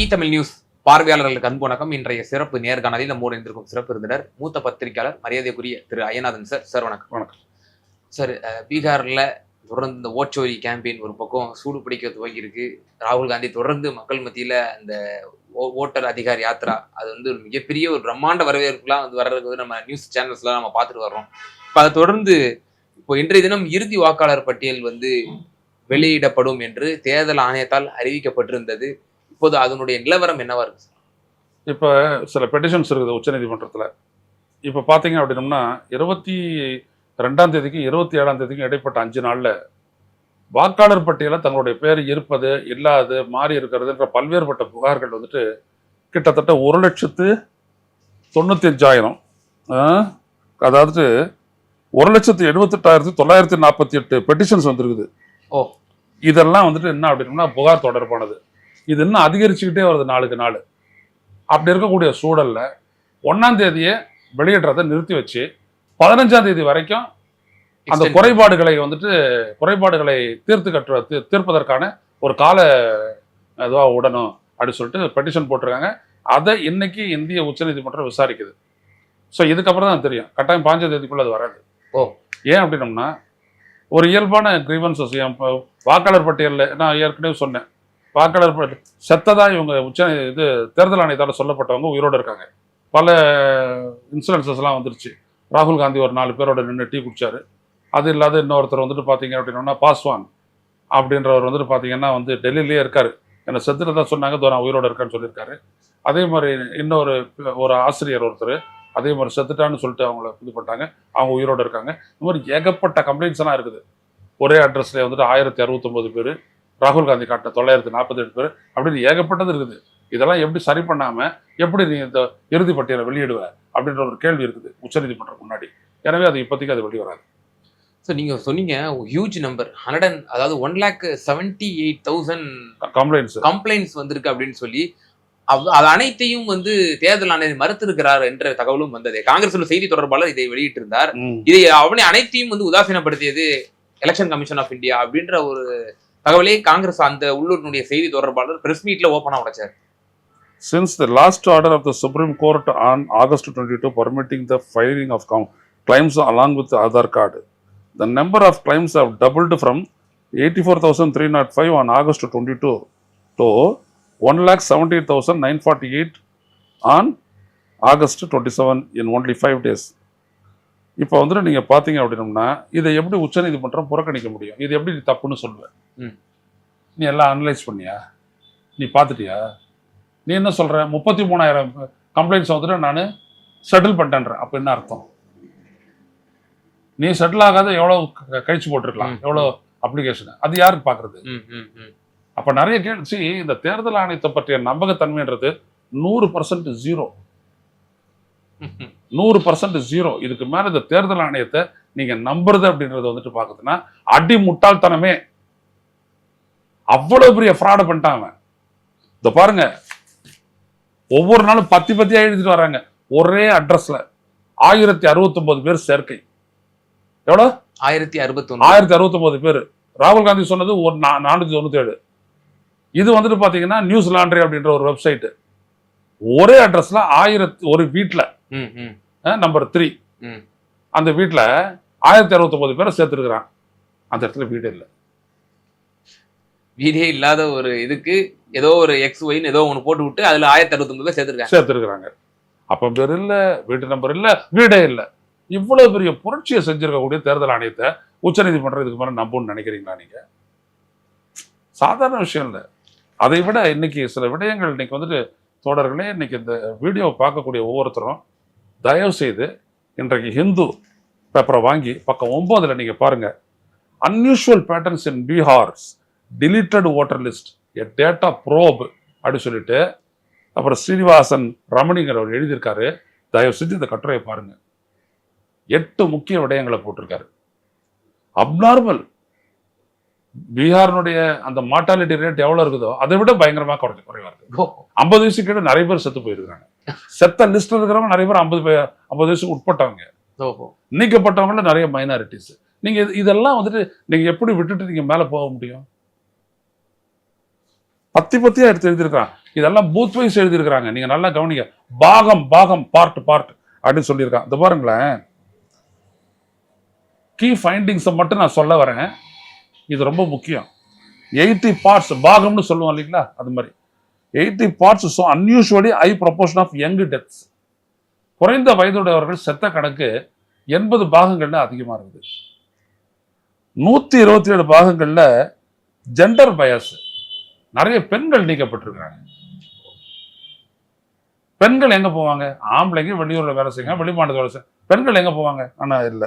Tamil news பார்வையாளர்களுக்கு அன்பு வணக்கம். இன்றைய சிறப்பு நேர்காணலில் நம்மோடு இருந்திருக்கும் சிறப்பு விருந்தினர் மூத்த பத்திரிகையாளர் மரியாதைக்குரிய திரு ஐயநாதன் சார். சார் வணக்கம். வணக்கம் சார். பீகார்ல தொடர்ந்து இந்த ஓச்சோரி கேம்பெயின் ஒரு பக்கம் சூடு பிடிக்க துவங்கி இருக்கு. ராகுல் காந்தி தொடர்ந்து மக்கள் மத்தியில அந்த ஓட்டர் அதிகார் யாத்ரா அது வந்து ஒரு மிகப்பெரிய ஒரு பிரம்மாண்ட வரவேற்புலாம் வந்து வர்றதுக்கு நம்ம நியூஸ் சேனல்ஸ்லாம் நம்ம பார்த்துட்டு வர்றோம். இப்போ அதை தொடர்ந்து இப்போ இன்றைய தினம் இறுதி வாக்காளர் பட்டியல் வந்து வெளியிடப்படும் என்று தேர்தல் ஆணையத்தால் அறிவிக்கப்பட்டிருந்தது. இப்போது அதனுடைய நிலவரம் என்னவா இருக்கு சார்? இப்போ சில பெட்டிஷன்ஸ் இருக்குது உச்சநீதிமன்றத்தில். இப்போ பார்த்தீங்க அப்படின்னம்னா 22ஆம் தேதிக்கும் 27ஆம் தேதிக்கும் இடைப்பட்ட 5 நாளில் வாக்காளர் பட்டியலில் தங்களுடைய பேர் இருப்பது இல்லாது மாறி இருக்கிறதுன்ற பல்வேறுபட்ட புகார்கள் வந்துட்டு கிட்டத்தட்ட 1,95,000 அதாவது 1,78,948 பெட்டிஷன்ஸ் வந்துருக்குது. இதெல்லாம் வந்துட்டு என்ன அப்படின்னா புகார் தொடர்பானது. இது இன்னும் அதிகரிச்சுக்கிட்டே வருது நாளுக்கு நாள். அப்படி இருக்கக்கூடிய சூழல்ல 1ஆம் தேதியை வெளியிடுறதை நிறுத்தி வச்சு 15ஆம் தேதி வரைக்கும் அந்த குறைபாடுகளை தீர்ப்பதற்கான ஒரு கால இதுவாக விடணும் அப்படின்னு சொல்லிட்டு பெட்டிஷன் போட்டிருக்காங்க. அதை இன்னைக்கு இந்திய உச்சநீதிமன்றம் விசாரிக்குது. ஸோ இதுக்கப்புறம் தான் தெரியும். கட்டாயம் 15ஆம் தேதிக்குள்ள அது வராது. ஏன் அப்படின்னம்னா ஒரு இயல்பான கிரீவன்சஸ் வாக்காளர் பட்டியலில் நான் ஏற்கனவே சொன்னேன். வாக்காளர் செத்ததா இவங்க தேர்தல் ஆணையத்தால் சொல்லப்பட்டவங்க உயிரோடு இருக்காங்க. பல இன்சிடென்சஸ்லாம் வந்துருச்சு. ராகுல் காந்தி ஒரு 4 பேரோட நின்று டீ குடிச்சாரு. அது இல்லாத இன்னொருத்தர் வந்துட்டு பார்த்தீங்க அப்படின்னா பாஸ்வான் அப்படின்றவர் வந்துட்டு பார்த்தீங்கன்னா வந்து டெல்லியிலேயே இருக்காரு. என்னை செத்துட்டு தான் சொன்னாங்க, நான் உயிரோடு இருக்கான்னு சொல்லியிருக்காரு. அதே மாதிரி இன்னொரு ஆசிரியர் ஒருத்தர் அதே மாதிரி செத்துட்டான்னு சொல்லிட்டு அவங்கள இது பண்ணிட்டாங்க, அவங்க உயிரோடு இருக்காங்க. இந்த மாதிரி ஏகப்பட்ட கம்ப்ளைண்ட்ஸ் எல்லாம் இருக்குது. ஒரே அட்ரஸ்ல வந்துட்டு 1069 பேர், ராகுல் காந்தி காட்டின 948 பேர் அப்படின்னு ஏகப்பட்டது இருக்குது. இதெல்லாம் எப்படி சரி பண்ணாம எப்படி நீ இந்த இறுதி பட்டியலை வெளியிடுவ அப்படின்ற ஒரு கேள்வி இருக்குது உச்சநீதிமன்றம் முன்னாடி. எனவே அது இப்போதைக்கு அது வெளிவராது. ஸோ நீங்க சொன்னீங்க ஹியூஜ் நம்பர் 178,000 கம்ப்ளைண்ட்ஸ் வந்திருக்கு அப்படின்னு சொல்லி அது அனைத்தையும் வந்து தேர்தல் ஆணையர் மறுத்திருக்கிறார் என்ற தகவலும் வந்தது. காங்கிரஸ் செய்தி தொடர்பாளர் இதை வெளியிட்டிருந்தார். இதை அவனை அனைத்தையும் வந்து உதாசீனப்படுத்தியது எலெக்ஷன் கமிஷன் ஆஃப் இந்தியா அப்படின்ற ஒரு தகவலே காங்கிரஸ் அந்த உள்ளூரினுடைய செய்தி தொடர்பாளர் பிரஸ் மீட்ல ஓபனா உடைச்சார். Since the last order of the Supreme Court on August 22 permitting the filing of claims along with the Aadhaar card, the number of claims have doubled from 84,305 on August 22 to 1,78,948 on August 27 in only 5 days. இப்போ வந்துட்டு நீங்கள் பார்த்தீங்க அப்படின்னம்னா இதை எப்படி உச்சநீதிமன்றம் புறக்கணிக்க முடியும்? இது எப்படி நீ தப்புன்னு சொல்லுவேன்? நீ எல்லாம் அனலைஸ் பண்ணியா? நீ பார்த்துட்டியா? நீ என்ன சொல்கிற? 33,000 கம்ப்ளைண்ட்ஸ் வந்துட்டு நான் செட்டில் பண்ணிட்டேன்றேன். அப்போ என்ன அர்த்தம்? நீ செட்டில் ஆகாத எவ்வளோ கழிச்சு போட்டிருக்கலாம், எவ்வளோ அப்ளிகேஷன், அது யாருக்கு பார்க்குறது? அப்போ நிறைய கேள்வி. இந்த தேர்தல் ஆணையத்தை பற்றிய நம்பகத்தன்மைன்றது 100% ஜீரோ. 100% ஜீரோ. இதுக்கு மேல இந்த தேர்தல் ஆணையத்தை நீங்க நம்புறது அப்படின்றது வந்துட்டு பாக்குதுன்னா அடி முட்டாள்தனமே. அவ்வளவு பெரிய ஃப்ராட் பண்ணிட்டாங்க. இந்த பாருங்க, ஒவ்வொரு நாளும் பத்தியா எழுதிட்டு வராங்க. ஒரே அட்ரஸ்ல 1069 பேர் சேர்க்கை. எவ்வளவு? 1069 பேர். ராகுல் காந்தி சொன்னது 497. இது வந்துட்டு பாத்தீங்கன்னா நியூஸ் லாண்ட்ரி அப்படின்ற ஒரு வெப்சைட். ஒரே அட்ரஸ்ல 1000 ஒரு வீட்டுல நம்பர் 3 அந்த வீட்டுல 1069 பேரை சேர்த்துருக்கிறான். அந்த இடத்துல வீடே இல்லாத ஒரு இதுக்கு ஏதோ ஒரு XY ஏதோ ஒண்ணு போட்டு விட்டு அதுல 1069 பேர் சேர்த்துருக்காங்க. அப்ப பேர் இல்ல, வீட்டு நம்பர் இல்ல, வீடே இல்ல. இவ்வளவு பெரிய புரட்சியை செஞ்சிருக்கக்கூடிய தேர்தல் ஆணையத்தை உச்சநீதிமன்றம் இதுக்கு மேல நம்புன்னு நினைக்கிறீங்களா? நீங்க சாதாரண விஷயம் இல்லை. அதை விட இன்னைக்கு சில விடயங்கள் இன்னைக்கு வந்துட்டு தோழர்களே, இன்னைக்கு இந்த வீடியோவை பார்க்கக்கூடிய ஒவ்வொருத்தரும் தயவு செய்து இன்றைக்கு ஹிந்து பேப்பரை வாங்கி பக்கம் 9 நீங்க பாருங்க. Unusual patterns in Bihar's deleted voter list a data probe அப்படின்னு சொல்லிட்டு அப்புறம் ஸ்ரீனிவாசன் ரமணிங்கிறவர் எழுதியிருக்காரு. தயவு செஞ்சு இந்த கட்டுரையை பாருங்க. 8 முக்கிய விடயங்களை போட்டிருக்காரு. அப்நார்மல் பீகாரினுடைய அந்த மார்டாலிட்டி ரேட் எவ்வளவு இருக்குதோ அதை விட பயங்கரமா குறைவா இருக்கு. 50 வயசு கீழே நிறைய பேர் செத்து போயிருக்காங்க. செத்த லிஸ்ட்ல இருக்கிறவங்க நிறைய பேர் 50 வயசுக்கு உட்பட்டவங்க, நீக்கப்பட்டவங்கள நிறைய மைனாரிட்டிஸ். நீங்க இதெல்லாம் வந்துட்டு நீங்க எப்படி விட்டுட்டு நீங்க மேல போக முடியும்? பத்தியா எடுத்து எழுதியிருக்கான். இதெல்லாம் பூத் வைஸ் எழுதியிருக்கிறாங்க. நீங்க நல்லா கவனிங்க. பாகம் பாகம் பார்ட் பார்ட் அப்படின்னு சொல்லியிருக்காங்க. இந்த பாருங்களேன், கீ ஃபைண்டிங்ஸை மட்டும் நான் சொல்ல வரேன், இது ரொம்ப முக்கியம். 80 பார்ட்ஸ் பாகம்னு சொல்லுவோம் இல்லைங்களா, அது மாதிரி 80 parts. So unusually high proportion of young deaths. குறைந்த வயதுடையவர்கள் செத்த கணக்கு 80 பாகங்கள்ல அதிகமா இருக்குது. 127 பாகங்கள்ல ஜெண்டர் பயஸ், நிறைய பெண்கள் நீக்கப்பட்டிருக்கிறாங்க. பெண்கள் எங்க போவாங்க? ஆம்பளைங்க வெளியூர்ல வேலை செய்யுங்க, வெளிமாநில வேலை செய்ய, பெண்கள் எங்க போவாங்க? ஆனா இல்ல.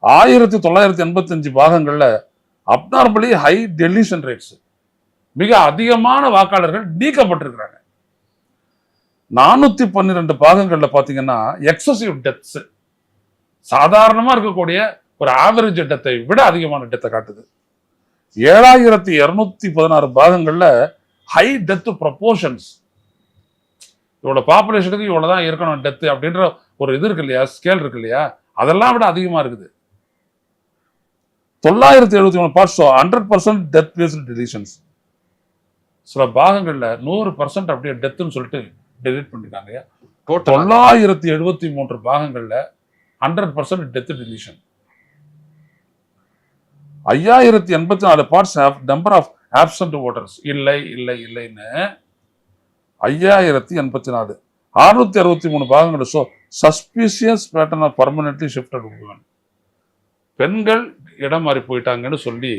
1985 பாகங்கள்ல அப்நார்மலி ஹை டெலிஷன் ரேட்ஸ், மிக அதிகமான வாக்காளர்கள் நீக்கப்பட்டிருக்கிறாங்க. 412 பாகங்கள்ல பாத்தீங்கன்னா எக்ஸசிவ் டெத்ஸ், சாதாரணமா இருக்கக்கூடிய ஒரு ஆவரேஜ் டெத்தை விட அதிகமான டெத்தை காட்டுது. 7216 பாகங்கள்ல ஹை டெத் ப்ரொபோர்ஷன்ஸ், இவ்வளவு பாப்புலேஷனுக்கு இவ்வளவுதான் இருக்கணும் டெத் அப்படின்ற ஒரு இது இருக்கு இல்லையா, ஸ்கேல் இருக்கு இல்லையா, அதெல்லாம் விட அதிகமா இருக்குது. 973 பார்ட்ஸ் 100% டெத் பேஸ்ட் டெலிஷன்ஸ். சில பாகங்கள்ல 100% அப்படியே டெத்துன்னு சொல்லிட்டு டெலிட் பண்ணிருக்காங்க. 973 பாகங்கள்ல 100% death deletion. 5084 parts number of absent voters, இல்லை இல்லை இல்லைன்னு 5084. 663 பாகங்கள் so suspicious pattern of permanently shifted woman, பெண்கள் இடம் மாறி போயிட்டாங்கன்னு சொல்லி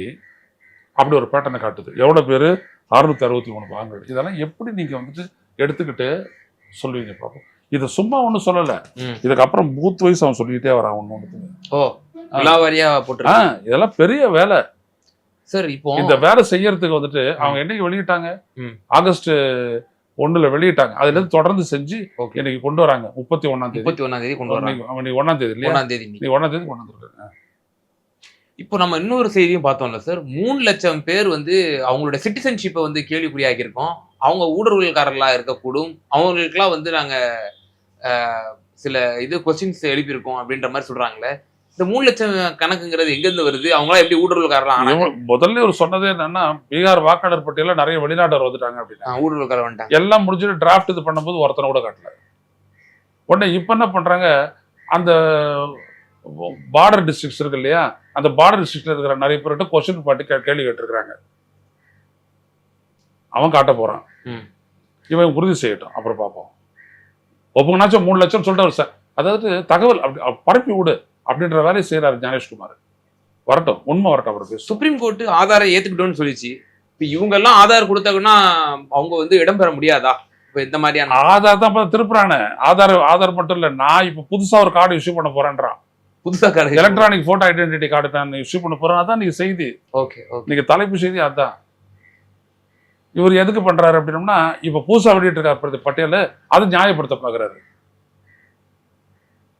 அப்படி ஒரு பேட்டர்னை காட்டுது. எவ்வளவு பேரு? 663 பாகங்கள். இதெல்லாம் எப்படி நீங்க வந்துட்டு எடுத்துக்கிட்டு சொல்லுவீங்க பாப்போம். இதை சும்மா ஒண்ணு சொல்லல, இதுக்கப்புறம் பூத் வைஸ் அவன் சொல்லிக்கிட்டே வரான் ஒண்ணு. இதெல்லாம் பெரிய வேலை சார். இப்போ இந்த வேலை செய்யறதுக்கு வந்துட்டு அவங்க என்னைக்கு வெளியிட்டாங்க? ஆகஸ்ட் 1 வெளியிட்டாங்க. அதுல இருந்து தொடர்ந்து செஞ்சு இன்னைக்கு கொண்டு வராங்க. 31ஆம் தேதி கொண்டு வராங்க. 1ஆம் தேதி இல்லையா? 1ஆம் தேதி கொண்டு வந்திருக்காங்க. இப்போ நம்ம இன்னொரு செய்தியும் பார்த்தோம்ல சார், 3 லட்சம் பேர் வந்து அவங்களோட சிட்டிசன்ஷிப்பை வந்து கேள்விக்குறியாக்கி இருக்கோம். அவங்க ஊடுருவல்காரர்களா இருக்கக்கூடும், அவங்களுக்குலாம் வந்து நாங்க சில இது கொஸ்டின்ஸ் எழுப்பியிருக்கோம் அப்படின்ற மாதிரி சொல்றாங்களே. இந்த 3 லட்சம் கணக்குங்கிறது எங்க இருந்து வருது? அவங்களாம் எப்படி ஊடுருவல்காரலாம்? முதல்ல ஒரு சொன்னதே என்னன்னா, பீகார் வாக்காளர் பட்டியல நிறைய வெளிநாட்டவர் வந்துட்டாங்க அப்படின்னா, ஊடுருவல்காரர் வந்துட்டாங்க. எல்லாம் முடிஞ்சுட்டு டிராஃப்ட் இது பண்ணும்போது ஒருத்தனை கூட காட்டல. உடனே இப்ப என்ன பண்றாங்க, அந்த பார்டர் டிஸ்ட்ரிக்ட்ஸ் இருக்கு இல்லையா, அந்த பார்டர் டிஸ்ட்ரிக்ட்ல இருக்கிற நிறைய பேர்கிட்ட கொஸ்டின் பாட்டு கேள்வி கேட்டிருக்கிறாங்க. அவன் காட்ட போறான், இவன் உறுதி செய்யட்டும், அப்புறம் பார்ப்போம். ஒப்புங்கனாச்சும் 3 லட்சம் சொல்லிட்டு அதாவது தகவல் பரப்பி விடு அப்படின்ற வேலையை செய்யறாரு ஞானேஷ்குமார். வரட்டும், உண்மை வரட்டும். அவருக்கு சுப்ரீம் கோர்ட் ஆதாரை ஏத்துக்கிட்டோம்னு சொல்லிச்சு. இப்ப இவங்க எல்லாம் ஆதார் கொடுத்தாங்கன்னா அவங்க வந்து இடம் பெற முடியாதா? இப்ப இந்த மாதிரியான ஆதார் தான் திருப்புறானே. ஆதார் மட்டும் இல்ல, நான் இப்ப புதுசா ஒரு கார்டு இஷ்யூ பண்ண போறேன்றான். புதுசா card, electronic photo identity card தான் இஷ்யூ பண்ண போறேன். அதான் நீங்க செய்தி. ஓகே, நீங்க தலைப்பு செய்தி அதான். இவர் எதுக்கு பண்றாரு அப்படின்னா, இப்ப புதுசா வெளியிட்டு இருக்காரு பட்டியல், அதை நியாயப்படுத்த பாக்குறாரு.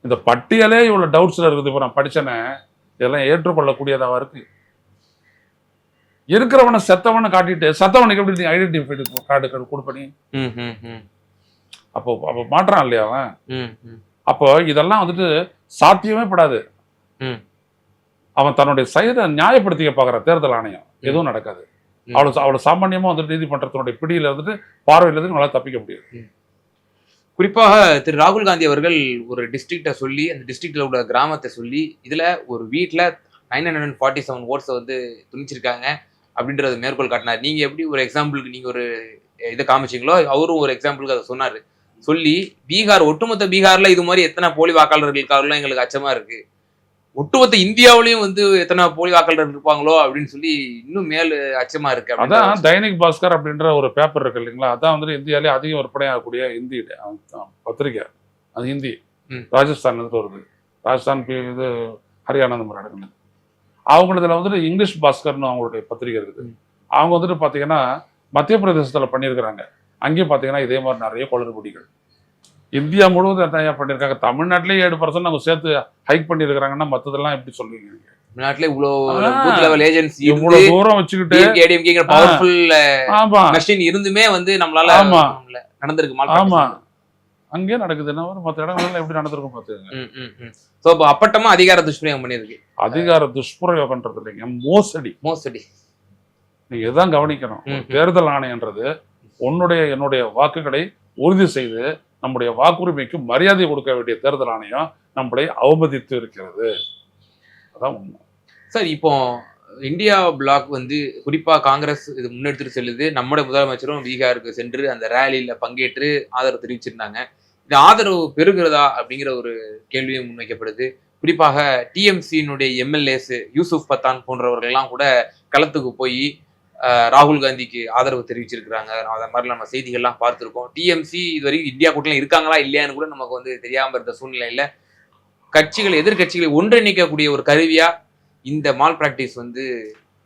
இந்த பட்டியலே இவ்வளவு டவுட்ஸ்ல இருக்குது. இப்ப நான் படிச்சேனே, இதெல்லாம் ஏற்றுக்கொள்ளக்கூடியதாவா இருக்கு? இருக்கிறவனை செத்தவனை காட்டிட்டு சத்தவனுக்கு எப்படி ஐடென்டிஃபைடு கார்டு கொடுப்பனி? அப்போ மாற்றான் இல்லையா அவன்? அப்போ இதெல்லாம் வந்துட்டு சாத்தியமே படாது. அவன் தன்னுடைய செயலை நியாயப்படுத்திக்க பாக்குற தேர்தல் ஆணையம் எதுவும் நடக்காது. அவ்வளவு சாமானியமா வந்துட்டு நீதிமன்றத்தினுடைய பிடியில இருந்துட்டு பார்வையில இருந்து நல்லா தப்பிக்க முடியாது. குறிப்பாக திரு ராகுல் காந்தி அவர்கள் ஒரு டிஸ்ட்ரிக்டை சொல்லி, அந்த டிஸ்ட்ரிக்ட்ல உள்ள கிராமத்தை சொல்லி, இதுல ஒரு வீட்டுல 947 ஓட்ஸை வந்து துணிச்சிருக்காங்க அப்படின்றத மேற்கோள் காட்டினார். நீங்க எப்படி ஒரு எக்ஸாம்பிளுக்கு நீங்க ஒரு இதை காமிச்சிங்களோ, அவரும் ஒரு எக்ஸாம்பிளுக்கு அதை சொன்னாரு. சொல்லி பீகார், ஒட்டுமொத்த பீகார்ல இது மாதிரி எத்தனை போலி வாக்காளர்களுக்காக எங்களுக்கு அச்சமா இருக்கு, ஒட்டுமொத்த இந்தியாவிலையும் வந்து எத்தனை போலி வாக்காளர்கள் இருப்பாங்களோ அப்படின்னு சொல்லி இன்னும் மேல் அச்சமா இருக்கு. அதான் தைனிக் பாஸ்கர் அப்படின்ற ஒரு பேப்பர் இருக்கு இல்லைங்களா, அதான் வந்து இந்தியாவிலே அதிகம் விற்பனையாகக்கூடிய ஹிந்தி பத்திரிகை. அது ஹிந்தி, ராஜஸ்தான் வருது, ராஜஸ்தான் இது ஹரியானா அந்த மாதிரி இடங்கள். அவங்களதுல வந்துட்டு இங்கிலீஷ் பாஸ்கர்னு அவங்களுடைய பத்திரிகை இருக்குது. அவங்க வந்துட்டு பாத்தீங்கன்னா மத்திய பிரதேசத்துல பண்ணியிருக்கிறாங்க. அங்கேயும் பாத்தீங்கன்னா இதே மாதிரி நிறைய குளறுபடிகள். இந்தியா முழுவதும் தயார் பண்ணியிருக்காங்க. தமிழ்நாட்டிலேயே 7% அவங்க சேர்த்து ஹைக் பண்ணியிருக்கிறாங்கன்னா மற்றதெல்லாம் எப்படி சொல்லுவீங்க? தமிழ்நாட்டிலே இவ்வளவு தூரம் வச்சுக்கிட்டு பவர்ஃபுல் மெஷின் இருந்துமே வந்து நம்மளால நடந்திருக்கு. ஆமா, அங்கேயே நடக்குதுன்னா மற்ற இடங்கள்ல எப்படி நடந்திருக்கும் பாத்துக்கோங்க. சோ அப்பட்டமா அதிகார துஷ்பிரயோகம் பண்ணிருக்கு. அதிகார துஷ்பிரயோகம்ன்றது இல்லைங்க, மோசடி. மோசடி நீங்க எதான் கவனிக்கணும். தேர்தல் ஆணையன்றது என்னுடைய வாக்குகளை உறுதி செய்து நம்முடைய வாக்குரிமைக்கு மரியாதை கொடுக்க வேண்டிய தேர்தல் ஆணையம் நம்மளை அவமதித்து இருக்கிறது. அதான் உண்மை. சார் இப்போ இந்தியா பிளாக் வந்து குறிப்பா காங்கிரஸ் இது முன்னெடுத்துட்டு செல்லுது. நம்முடைய முதலமைச்சரும் பீகாருக்கு சென்று அந்த ரேலியில பங்கேற்று ஆதரவு தெரிவிச்சிருந்தாங்க. இந்த ஆதரவு பெறுகிறதா அப்படிங்கிற ஒரு கேள்வியும் முன்வைக்கப்படுது. குறிப்பாக டிஎம்சியினுடைய எம்எல்ஏஸ் யூசுப் பத்தான் போன்றவர்கள்லாம் கூட களத்துக்கு போய் ராகுல் காந்திக்கு ஆதரவு தெரிவிச்சிருக்கிறாங்க. அதை மாதிரி நம்ம செய்திகள்லாம் பார்த்துருக்கோம். டிஎம்சி இதுவரைக்கும் இந்தியா கூட்டணியில் இருக்காங்களா இல்லையான்னு கூட நமக்கு வந்து தெரியாம இருந்த சூழ்நிலையில எதிர்கட்சிகளை ஒன்றிணைக்கக்கூடிய ஒரு கருவியா இந்த மால் பிராக்டிஸ் வந்து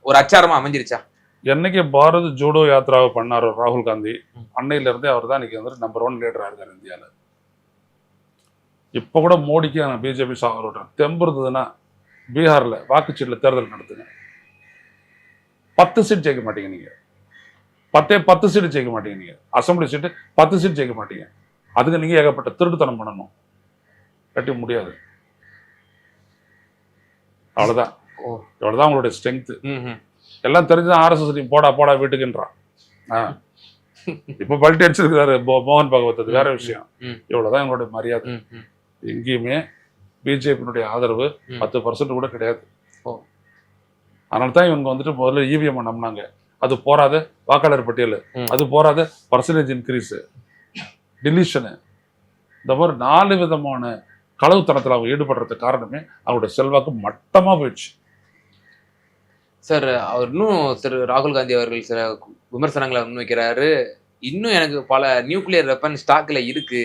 ஒரு அச்சாரமா அமைஞ்சிருச்சா? என்னைக்கு பாரத் ஜோடோ யாத்திராவை பண்ணாரோ ராகுல் காந்தி, அன்னையில இருந்தே அவர் தான் இன்னைக்கு வந்து நம்பர் 1 லீடரா இருக்காரு இந்தியாவில். இப்ப கூட மோடிக்கு பிஜேபி சாகரோட தெம்பு இருந்ததுன்னா பீகார்ல வாக்குச்சீட்டுல தேர்தல் நடத்துங்க. 10 சீட் ஜெயிக்க மாட்டீங்க நீங்க. 10 சீட் ஜெயிக்க மாட்டீங்க நீங்க. அசம்பிளி சீட்டு 10 சீட் ஜெயிக்க மாட்டீங்க. அதுக்கு நீங்க ஏகப்பட்ட திருட்டுத்தனம் பண்ணணும். கட்டி முடியாது. அவ்வளவுதான். இவ்வளவுதான் உங்களுடைய ஸ்ட்ரென்த். எல்லாம் தெரிஞ்சுதான் RSS நீ போடா வீட்டுக்குன்றான். இப்ப பல்ட்டி அடிச்சிருக்கிறாரு மோகன் பாகவத், அது வேற விஷயம். இவ்வளவுதான் எங்களுடைய மரியாதை. எங்கேயுமே பிஜேபியினுடைய ஆதரவு 10% கூட கிடையாது. அதனால தான் இவங்க வந்துட்டு முதல்ல இவிஎம் நம்பினாங்க. அது போறாத வாக்காளர் பட்டியல், அது போறாத பர்சன்டேஜ் இன்க்ரீஸ், டிலிஷனு, இந்த மாதிரி 4 விதமான களவுத்தனத்தில் அவங்க ஈடுபடுறதுக்கு காரணமே அவருடைய செல்வாக்கு மட்டமா போயிடுச்சு. சார் அவர் இன்னும் ராகுல் காந்தி அவர்கள் சில விமர்சனங்களை முன்வைக்கிறாரு. இன்னும் எனக்கு பல நியூக்ளியர் வெப்பன் ஸ்டாக்ல இருக்கு,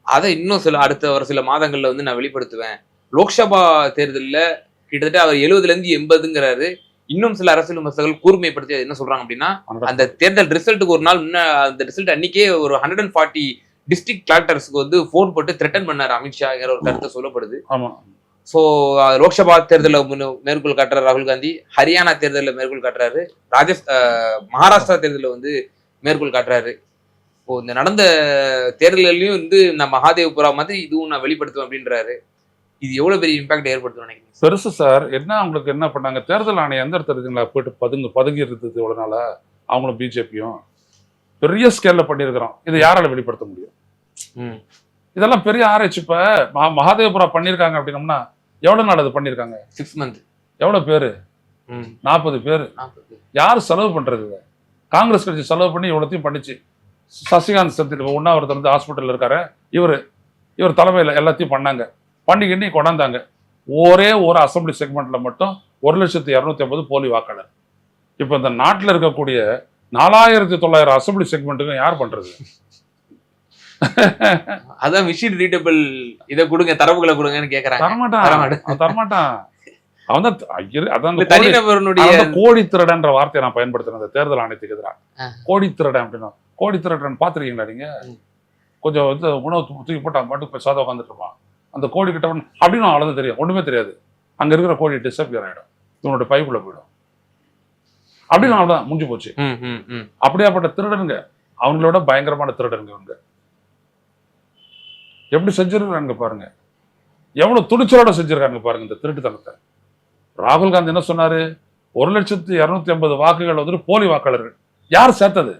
அதை இன்னும் அடுத்த சில மாதங்கள்ல வந்து நான் வெளிப்படுத்துவேன். லோக்சபா தேர்தலில் கிட்டத்தட்ட அவர் 70லேருந்து 80ங்கிறாரு. இன்னும் சில அரசியல் விமர்சகர்கள் கூர்மைப்படுத்தி என்ன சொல்றாங்க அப்படின்னா, அந்த தேர்தல் ரிசல்ட்டுக்கு ஒரு நாள் முன்ன அந்த ரிசல்ட் அன்னைக்கே ஒரு 140 டிஸ்ட்ரிக்ட் கலெக்டர்ஸ்க்கு வந்து போன் போட்டு த்ரெட்டன் பண்ணாரு அமித்ஷாங்கிற ஒரு கருத்தை சொல்லப்படுது. ஸோ லோக்சபா தேர்தலில் மேற்கோள் காட்டுறாரு ராகுல் காந்தி, ஹரியானா தேர்தலில் மேற்கோள் காட்டுறாரு, மகாராஷ்டிரா தேர்தலில் வந்து மேற்கோள் காட்டுறாரு. இப்போ இந்த நடந்த தேர்தலையும் வந்து நான் மகாதேவ்புரா மாதிரி இதுவும் நான் வெளிப்படுத்துவேன் அப்படின்றாரு. இது எவ்வளவு பெரிய இம்பாக்ட் ஏற்படுத்தும் நினைக்கிறீங்க? பெருசு சார். என்ன அவங்களுக்கு என்ன பண்ணாங்க, தேர்தல் ஆணையம் எந்த இடத்துல போயிட்டு பதுங்கி இருந்தது இவ்வளவு நாளா. அவங்களும் பிஜேபியும் பெரிய ஸ்கேல்ல பண்ணியிருக்கிறோம். இதை யாரால வெளிப்படுத்த முடியும்? இதெல்லாம் பெரிய ஆராய்ச்சி. இப்ப மகாதேவபுரா பண்ணியிருக்காங்க அப்படின்னம்னா எவ்வளவு நாள் அது பண்ணியிருக்காங்க? 6 months. எவ்வளவு பேரு? 40 பேரு. யாரு செலவு பண்றது? காங்கிரஸ் கட்சி செலவு பண்ணி இவ்வளோத்தையும் பண்ணிச்சு. சசிகாந்த் சத்தியில் உண்ணாவிரதம் இருந்து ஹாஸ்பிட்டல் இருக்காரு, இவர் தலைமையில் எல்லாத்தையும் பண்ணாங்க. பண்ணிக்கிட்டு கொண்டாந்தாங்க. ஒரே ஒரு அசம்பிளி செக்மெண்ட்ல மட்டும் 1,250,000 போலி வாக்காளர். இப்ப இந்த நாட்டில் இருக்கக்கூடிய 4,900 அசம்பிளி செக்மெண்ட்டுக்கும் யார் பண்றது? அதான் மிஷின் ரீடபிள் இதை கொடுங்க, தரவுகளை கொடுங்கன்னு கேக்குறாங்க. தரமாட்டான். அவன் தான் கோடி திருடன்ற வார்த்தையை நான் பயன்படுத்தினேன் தேர்தல் ஆணையத்துக்கு எதிராக. கோடி திருடன் அப்படின்னா, கோடி திருடன் பாத்துருக்கீங்களா நீங்க? கொஞ்சம் வந்து உணவு தூக்கி போட்டு அவன் பாட்டுக்கு பேசாத உட்காந்துட்டு இருப்பான். அந்த கோடி கிட்டவன் அப்படின்னு அவ்வளவுதான் தெரியும், ஒண்ணுமே தெரியாது. அங்க இருக்கிற கோடி டிஸ்அப்பியர் ஆயிடும், இவனோட பைப்புல போயிடும். அப்படின்னு அவ்வளவுதான், முடிஞ்சு போச்சு. அப்படியாப்பட்ட திருடனுங்க, அவங்களோட பயங்கரமான திருடனுங்க. அவங்க எப்படி செஞ்சிருக்காங்க பாருங்க, எவ்வளவு துணிச்சலோட செஞ்சிருக்காங்க பாருங்க இந்த திருட்டுத்தனத்தை. ராகுல் காந்தி என்ன சொன்னாரு? 1,250,000 வாக்குகள் வந்துட்டு போலி வாக்காளர்கள். யார் சேர்த்தது?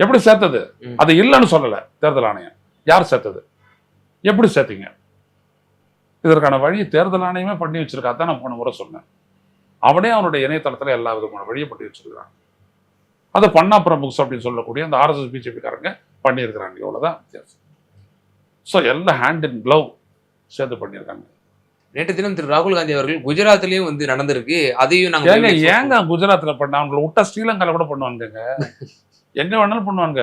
எப்படி சேர்த்தது? அது இல்லைன்னு சொல்லல தேர்தல் ஆணையம். யார் சேர்த்தது? எப்படி சேர்த்தீங்க? இதற்கான வழி தேர்தல் ஆணையமே பண்ணி வச்சிருக்கா தான் நான் போன முறை சொன்னேன். அவனே அவனுடைய இணையதளத்துல எல்லா விதமான வழியை பண்ணி வச்சிருக்கான். அதை பண்ணா பிரமுக்ஸ் அப்படின்னு சொல்லக்கூடிய அந்த RSS பிஜேபிக்காரங்க பண்ணியிருக்கிறாங்க. இவ்வளவுதான் வித்தியாசம். ஸோ எல்லாம் ஹேண்ட் இன் கிளவ் சேர்த்து பண்ணியிருக்காங்க. நேற்று தினம் திரு ராகுல் காந்தி அவர்கள் குஜராத்லயும் வந்து நடந்திருக்கு. அதையும் நாங்க ஏங்க குஜராத்ல பண்ண, அவங்களை விட்டா ஸ்ரீலங்கால கூட பண்ணுவாங்க, எங்க வேணாலும் பண்ணுவாங்க.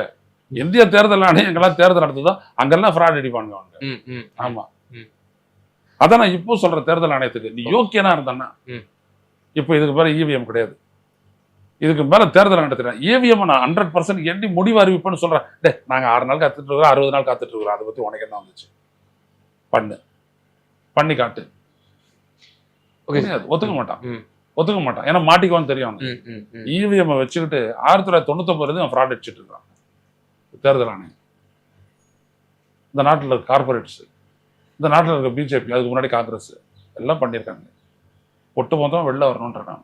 இந்திய தேர்தல் ஆணையங்கள்லாம் தேர்தல் நடத்துதோ அங்கெல்லாம் ஃப்ராட் அடிப்பாங்க அவங்க. ஆமா, அதான் நான் இப்போ சொல்ற தேர்தல் ஆணையத்துக்கு நீ யோக்கியனா இருந்தான்னா இப்போ இதுக்கு மேல இவிஎம் கிடையாது, இதுக்கு மேல தேர்தல் நடத்துறேன் இவிஎம் நான் 100% எண்ணி முடிவு அறிவிப்பேன்னு சொல்றேன். டே நாங்க 6 நாள் காத்துட்டு இருக்கிறோம், 60 நாள் காத்துட்டு இருக்கிறோம், அதை பத்தி உனக்கு என்ன வந்துச்சு? பண்ணி காட்டு. ஒத்துக்க மாட்டான். ஏன்னா மாட்டிக்குவான்னு தெரியும். இவிஎம் வச்சுக்கிட்டு 1999 ஃப்ராட் அடிச்சுட்டு இருக்கான் தேர்தல் ஆணையம். இந்த நாட்டில் இருக்க கார்பரேட்ஸ், இந்த நாட்டில் இருக்க பிஜேபி, அதுக்கு முன்னாடி காங்கிரஸ் எல்லாம் பண்ணியிருக்காங்க. ஒட்டு மொத்தம் வெளில வரணும்ன்றாங்க.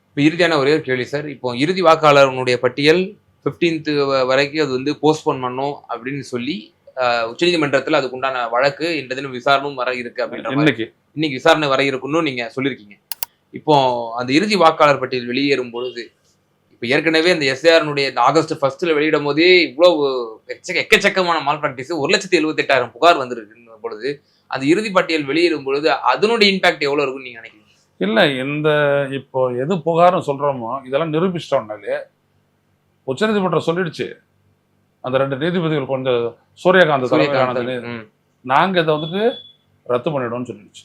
இப்போ இறுதியான ஒரே ஒரு கேள்வி சார். இப்போ இறுதி வாக்காளர்களுடைய பட்டியல் 15th வரைக்கும் அது வந்து போஸ்ட்போன் பண்ணும் அப்படின்னு சொல்லி உச்சநீதிமன்றத்துல அதுக்கு உண்டான வழக்கு இந்த தினம் விசாரணையும் வர இருக்கு அப்படின்ற மாதிரி இன்னைக்கு விசாரணை வர இருக்குன்னு நீங்க சொல்லியிருக்கீங்க. இப்போ அந்த இறுதி வாக்காளர் பட்டியல் வெளியேறும் பொழுது இப்போ ஏற்கனவே அந்த எஸ்ஏஆர்னுடைய ஆகஸ்ட் 1 வெளியிடும் போதே இவ்வளவு எக்கச்சக்கமான மால் பிராக்டிஸ் 1,78,000 புகார் வந்திருக்கு பொழுது அந்த இறுதி பட்டியல் வெளியிடும் பொழுது அதனுடைய இம்பாக்ட் எவ்வளவு இருக்குன்னு நீங்க நினைக்கிறீங்க? இல்ல இந்த இப்போ எது புகார்னு சொல்றோமோ இதெல்லாம் நிரூபிச்சிட்டோம்னாலே உச்சநீதிமன்றம் சொல்லிடுச்சு. அந்த 2 நீதிபதிகள் கொஞ்சம் சூரியகாந்த் நாங்க இதை வந்துட்டு ரத்து பண்ணிடுவோம்னு சொல்லிடுச்சு.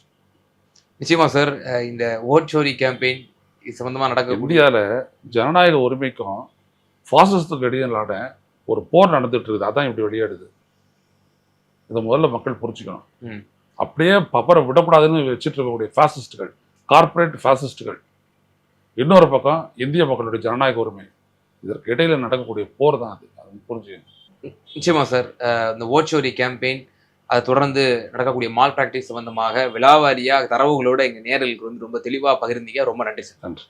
நிச்சயமா சார். இந்த ஓட்சோரி கேம்பெயின் இது சம்பந்தமா நடக்க இந்தியாவில் ஜனநாயக உரிமைக்கும் பாசிசத்துக்கு இடையிலான ஒரு போர் நடந்துட்டு இருக்குது. அதான் இப்படி வெளியாடுது. இதை முதல்ல மக்கள் புரிஞ்சுக்கணும். அப்படியே பப்பரை விடக்கூடாதுன்னு வச்சுட்டு இருக்கக்கூடிய பாசிஸ்டுகள், கார்பரேட் பாசிஸ்டுகள், இன்னொரு பக்கம் இந்திய மக்களுடைய ஜனநாயக உரிமை, இதற்கு இடையில நடக்கக்கூடிய போர் தான் அது. அது புரிஞ்சுக்கணும். நிச்சயமா சார். இந்த ஓட்சோரி கேம்பெயின் அதை தொடர்ந்து நடக்கக்கூடிய மால் பிராக்டிஸ் சம்பந்தமாக விலாவாரியா தரவுகளோட எங்க நேயர்களுக்கு வந்து ரொம்ப தெளிவா பகிர்ந்தீங்க. ரொம்ப நன்றி சார். நன்றி.